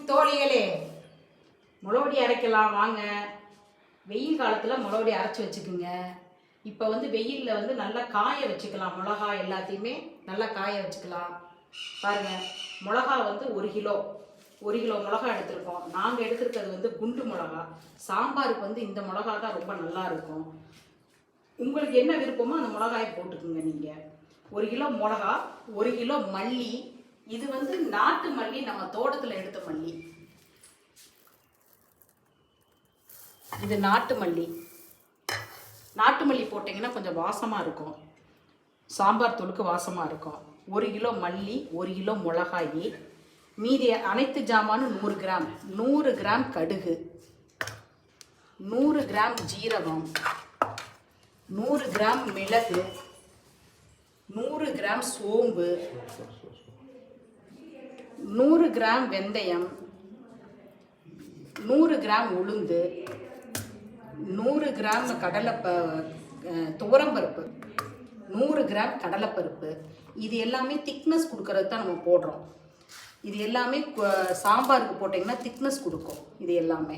தோழிகளே, முளவடி அரைக்கலாம் வாங்க. வெயில் காலத்தில் முளவடி அரைச்சி வச்சுக்குங்க. இப்போ வந்து வெயிலில் வந்து நல்லா காய வச்சுக்கலாம். மிளகா எல்லாத்தையுமே நல்லா காய வச்சுக்கலாம். பாருங்கள், மிளகா வந்து 1 கிலோ மிளகா எடுத்திருக்கோம். நாங்கள் எடுத்துருக்கிறது வந்து குண்டு மிளகா. சாம்பாருக்கு வந்து இந்த மிளகா தான் ரொம்ப நல்லா இருக்கும். உங்களுக்கு என்ன விருப்பமோ அந்த மிளகாயை போட்டுக்குங்க. நீங்கள் 1 கிலோ மிளகா, 1 கிலோ மல்லி. இது வந்து நாட்டு மல்லி, நம்ம தோட்டத்தில் எடுத்த மல்லி. இது நாட்டு மல்லி. நாட்டு மல்லி போட்டிங்கன்னா கொஞ்சம் வாசமாக இருக்கும். சாம்பார் தூளுக்கு வாசமாக இருக்கும். 1 கிலோ மல்லி, 1 கிலோ மிளகாய். மீதி அனைத்து ஜாமானும் 100 கிராம். 100 கிராம் கடுகு, 100 கிராம் ஜீரகம், 100 கிராம் மிளகு, 100 கிராம் சோம்பு, 100 கிராம் வெந்தயம், 100 கிராம் உளுந்து, 100 கிராம் துவரம்பருப்பு, 100 கிராம் கடலைப்பருப்பு. இது எல்லாமே திக்னஸ் கொடுக்கறது தான் நம்ம போடுறோம். இது எல்லாமே சாம்பாருக்கு போட்டிங்கன்னா திக்னஸ் கொடுக்கும். இது எல்லாமே.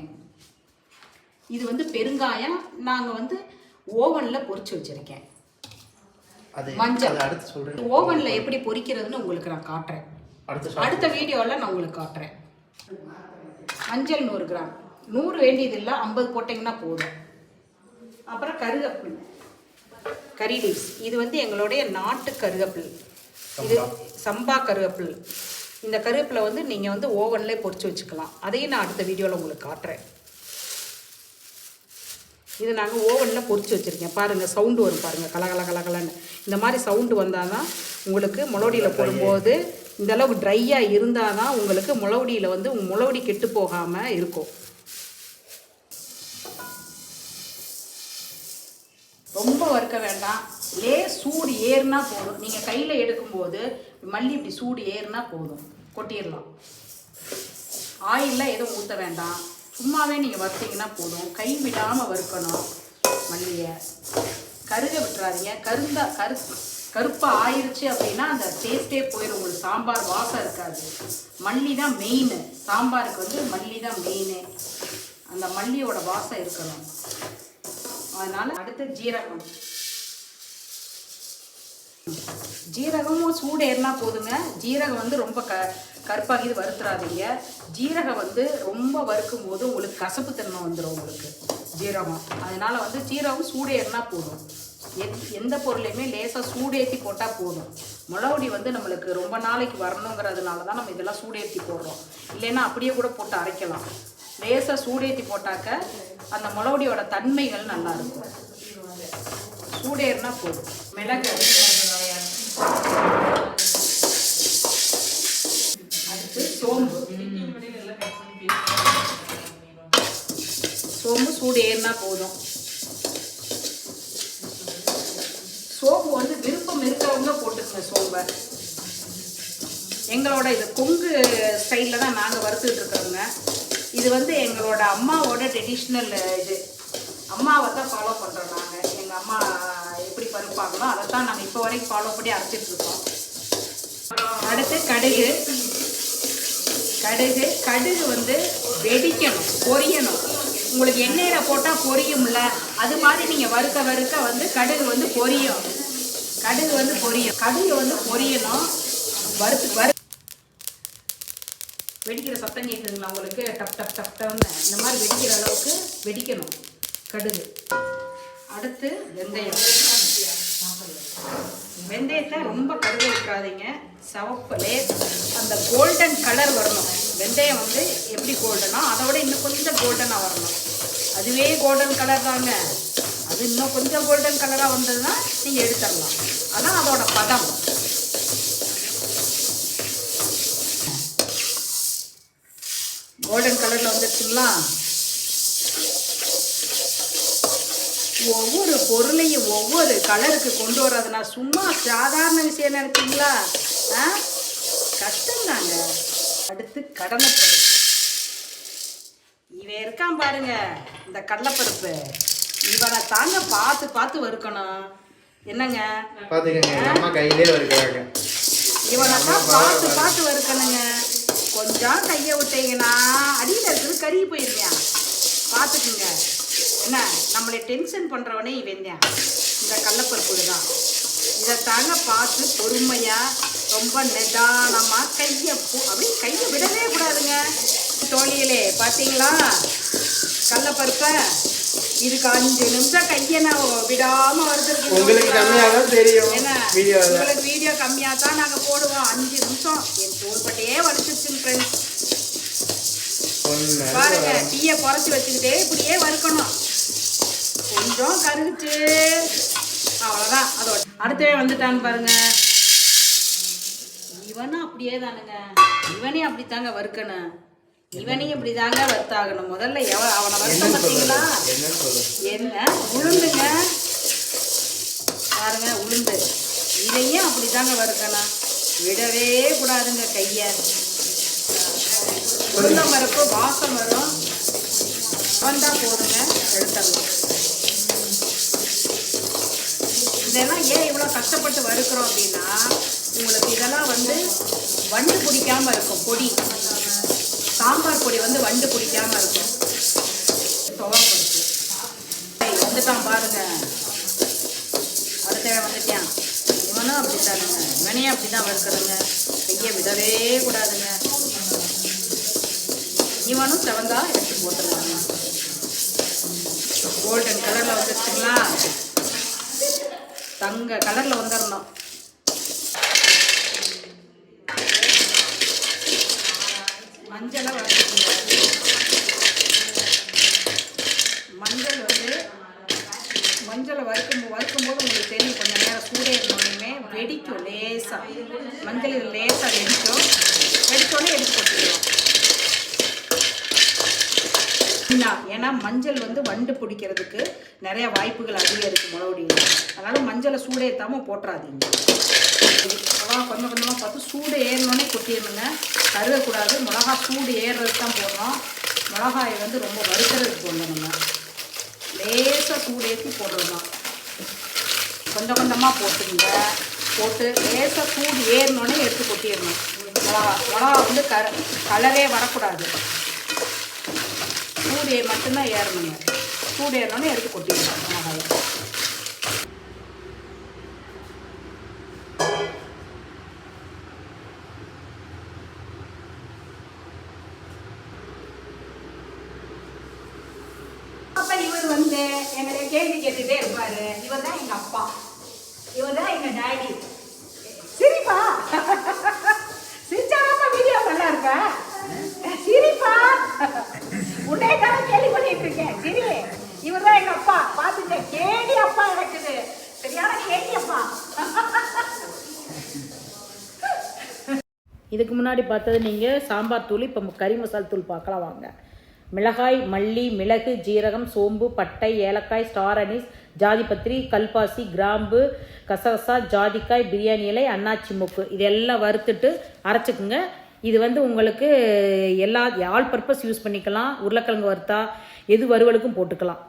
இது வந்து பெருங்காயம். நாங்கள் வந்து ஓவனில் பொரிச்சு வச்சுருக்கேன். மஞ்சள் ஓவனில் எப்படி பொரிக்கிறதுன்னு உங்களுக்கு நான் காட்டுறேன். அடுத்த வீடியோவில் நான் உங்களுக்கு காட்டுறேன். மஞ்சள் 100 கிராம். 100 வேண்டியதில்லை, 50 போட்டிங்கன்னா போதும். அப்புறம் கருவேப்பில், கறி லீவ்ஸ். இது வந்து எங்களுடைய நாட்டு கருவேப்பில். இது சம்பா கருவேப்பில். இந்த கருவேப்பிலை வந்து நீங்கள் வந்து ஓவன்லேயே பொரிச்சு வச்சுக்கலாம். அதையும் நான் அடுத்த வீடியோவில் உங்களுக்கு காட்டுறேன். இது நாங்கள் ஓவனில் பொரிச்சு வச்சுருக்கேன். பாருங்கள், சவுண்டு வரும் பாருங்கள், கலகல கலகலன்னு. இந்த மாதிரி சவுண்டு வந்தால் தான் உங்களுக்கு முளவடியில் போடும்போது, இந்த அளவுக்கு ட்ரையாக இருந்தால் தான் உங்களுக்கு முளவடியில் வந்து உங்கள் முளவடி கெட்டு போகாமல் இருக்கும். ரொம்ப வறுக்க வேண்டாம். சூடு ஏறுனா போதும். நீங்கள் கையில் எடுக்கும்போது மல்லி இப்படி சூடு ஏறுனா போதும், கொட்டிடலாம். ஆயிலெலாம் எதுவும் ஊற்ற வேண்டாம். சும்மாவே நீங்கள் வறுத்தீங்கன்னா போதும். கை விடாமல் வறுக்கணும் மல்லியை. கருக விட்டுறாதீங்க. கருப்பாக ஆயிடுச்சு அப்படின்னா அந்த டேஸ்ட்டே போயிடும். உங்களுக்கு சாம்பார் வாசம் இருக்காது. மல்லி தான் மெயின். சாம்பாருக்கு வந்து மல்லி தான் மெயினு. அந்த மல்லியோட வாசம் இருக்கணும். அதனால் அடுத்து ஜீரகம். ஜீரகமும் சூடு ஏறினா போதுங்க. ஜீரகம் வந்து ரொம்ப கருப்பாகி வறுத்துறாதீங்க. ஜீரகம் வந்து ரொம்ப வறுக்கும் போது உங்களுக்கு கசப்பு தன்மை வந்துடும் உங்களுக்கு ஜீரகம். அதனால் வந்து ஜீரகம் சூடு ஏறினா போதும். எந்த பொருளையுமே லேசாக சூடேற்றி போட்டால் போதும். முளவடி வந்து நம்மளுக்கு ரொம்ப நாளைக்கு வரணுங்கிறதுனால தான் நம்ம இதெல்லாம் சூடேற்றி போடுறோம். இல்லைன்னா அப்படியே கூட போட்டு அரைக்கலாம். லேசாக சூடேற்றி போட்டாக்க அந்த முளவடியோட தன்மைகள் நல்லாயிருக்கும். சூடேறினா போதும். மிளகு, அடுத்து சோம்பு. சோம்பு சூடு ஏறினா போதும். சோம்பு வந்து விருப்பம் இருக்கிறவங்க போட்டுக்கோங்க சோம்பை. எங்களோட இது கொங்கு ஸ்டைலில் தான் நாங்கள் வறுத்துக்கிட்டு இருக்கிறோங்க. இது வந்து எங்களோட அம்மாவோட ட்ரெடிஷ்னல் இது. அம்மாவை தான் ஃபாலோ பண்ணுறோம் நாங்கள். எங்கள் அம்மா எப்படி பருப்பாங்களோ அதை தான் நாங்கள் இப்போ வரைக்கும் ஃபாலோ பண்ணி அரைச்சிட்ருக்கோம். அடுத்து கடுகு வந்து வெடிக்கணும், பொரியணும். உங்களுக்கு எண்ணெயில் போட்டால் பொரியும்ல, அது மாதிரி நீங்கள் வறுக்க வந்து கடுகு வந்து பொரியும். கடுகு வந்து பொரியணும். வெடிக்கிற சத்தம் கேட்குதுங்களா உங்களுக்கு? டப் டப் டப் டப்னு இந்த மாதிரி வெடிக்கிற அளவுக்கு வெடிக்கணும் கடுகு. அடுத்து வெந்தயத்தை ரொம்ப கருக விட்டுறாதீங்க. சிவப்பு அந்த கோல்டன் கலர் வரணும். வெந்தயம் வந்து எப்படி கோல்டனோ அதோட இன்னும் கொஞ்சம் கோல்டனாக வரணும். அதுவே கோல்டன் கலர் தாங்க. அது இன்னும் கொஞ்சம் கோல்டன் கலராக வந்ததுன்னா நீங்கள் எடுத்துடலாம். அதான் அதோட பதம். கோல்டன் கலரில் வந்துடுச்சுங்களா? ஒவ்வொரு பொருளையும் ஒவ்வொரு கலருக்கு கொண்டு வர்றதுனா சும்மா சாதாரண விஷயம் நினைச்சிங்களா? கஷ்டம்தாங்க. அடுத்து கடலைப்பருப்பு. இவன் இருக்கான் பாருங்க, இந்த கடலைப்பருப்பு. இவனை தாங்க பார்த்து வறுக்கணும். என்னங்க பாத்துக்கங்க, அம்மா கையிலே வறுக்கறாங்க. இவனை தான் பார்த்து வறுக்கணுங்க. கொஞ்சம் கையை விட்டீங்கன்னா அடியில் இருக்குது கருகி போயிருவியா. பார்த்துக்குங்க. என்ன நம்மளை டென்ஷன் பண்ணுறவனே இவன் தான். இந்த கடலப்பருப்பு தான். இதை தாங்க பார்த்து பொறுமையாக ரொம்ப நிதானமாக அப்படியே கையை விடவே கூடாதுங்க. தோழிகளே பார்த்தீங்களா கடலப்பருப்பை? இதுக்கு 5 நிமிஷம் கையை நான் விடாமல் வருதுருக்கு. உங்களுக்கு கம்மியாக தான் தெரியும். என்ன உங்களுக்கு வீடியோ கம்மியாக தான் நாங்கள் போடுவோம். 5 நிமிஷம் என் தோள்பட்டையே வலிச்சிருச்சுங்க ஃப்ரெண்ட்ஸ். பாருங்க, டீயை குறைச்சி வச்சுக்கிட்டே இப்படியே வறுக்கணும். கொஞ்சம் கருகுச்சு, அவ்வளோதான். அதோட அடுத்தவே வந்துட்டான்னு பாருங்க. இவனும் அப்படியே தானுங்க. இவனே அப்படி தாங்க வறுக்கணும். இவனையும் இப்படி தாங்க வறுத்தாகணும். முதல்ல அவனை வறுத்த பார்த்தீங்களா? என்ன உளுந்துங்க பாருங்க, உளுந்து. இதையும் அப்படி தாங்க வறுக்கணும். விடவே கூடாதுங்க கையை. உளுந்தம் பருப்பு வாசம் வரும். வந்தால் போதுங்க, எடுத்துடலாம். இதெல்லாம் ஏன் இவ்வளோ கஷ்டப்பட்டு வறுக்கிறோம் அப்படின்னா, உங்களுக்கு இதெல்லாம் வண்டு பிடிக்காமல் இருக்கும். பொடி சாம்பார் பொடி வண்டு பிடிக்காமல் இருக்கும். துவரப்பருப்பு வந்துட்டான் பாருங்க. அடுத்த வந்துட்டான். இவனும் அப்படித்தானுங்க. இவனையும் அப்படி தான் வறுக்கிறதுங்க. கையை விடவே கூடாதுங்க. இவனும் செவந்தா எடுத்து போட்டுருவாங்க. கோல்டன் கலரில் வந்துருச்சுங்களா? தங்க கலரில் வந்துடணும். மஞ்சளை வறுத்துக்குங்க. மஞ்சளை வறுக்கும்போது உங்களுக்கு தெரியும், கொஞ்சம் நேரம் சூடே இருந்தோடனே வெடிக்கும். லேசாக மஞ்சள் லேசாக வெடிச்சோடனே எடுத்து போட்டுக்கலாம். ஏன்னா மஞ்சள் வண்டு பிடிக்கிறதுக்கு நிறைய வாய்ப்புகள் அதிகம் இருக்குது மிளகுடியில். அதனால் மஞ்சளை சூடு ஏற்றாமல் போட்டுறாதீங்க. கொஞ்சம் கொஞ்சமாக பார்த்து சூடு ஏறினோடனே கொட்டிடணுங்க. கருகக்கூடாது. மிளகா சூடு ஏறுறதுக்கு தான் போடுறோம். மிளகாயை ரொம்ப வறுக்கிறதுக்கு போடணுங்க. லேசாக சூடு ஏற்றி போடுறது தான். கொஞ்சம் கொஞ்சமாக போட்டுங்க. போட்டு லேசாக சூடு ஏறினோடனே எடுத்து கொட்டிடணும். மிளகா கலரே வரக்கூடாது. சூடு மட்டும்தான் ஏறணுங்க. சூடு ஏறினோடனே எடுத்து கொட்டிடணும் மிளகாயை. இவர் எங்களை கேள்வி கேட்டுட்டே இருப்பாரு. இவர் தான் எங்க அப்பா, இவர் தான் எங்க டாடி. சிரிப்பா சிரிச்சாப்பா வீடியோ நல்லா இருப்ப. சிரிப்பா உடனே தான் கேள்வி பண்ணிட்டு இருக்கேன். சிரி. இவர் தான் எங்க அப்பா. பாத்துங்க, கேடி அப்பா இருக்குது. சரியான கேடி அப்பா. இதுக்கு முன்னாடி பார்த்தது நீங்கள் சாம்பார் தூள். இப்போ கறி மசால் தூள் பார்க்கலாம் வாங்க. மிளகாய், மல்லி, மிளகு, ஜீரகம், சோம்பு, பட்டை, ஏலக்காய், ஸ்டார் அனீஸ், ஜாதிபத்திரி, கல்பாசி, கிராம்பு, கசகசா, ஜாதிக்காய், பிரியாணி இலை, அன்னாச்சி மூக்கு இதெல்லாம் வறுத்துட்டு அரைச்சிக்குங்க. இது உங்களுக்கு எல்லா ஆல் பர்பஸ் யூஸ் பண்ணிக்கலாம். உருளைக்கிழங்கு வறுத்தா எது வறுவலுக்கும் போட்டுக்கலாம்.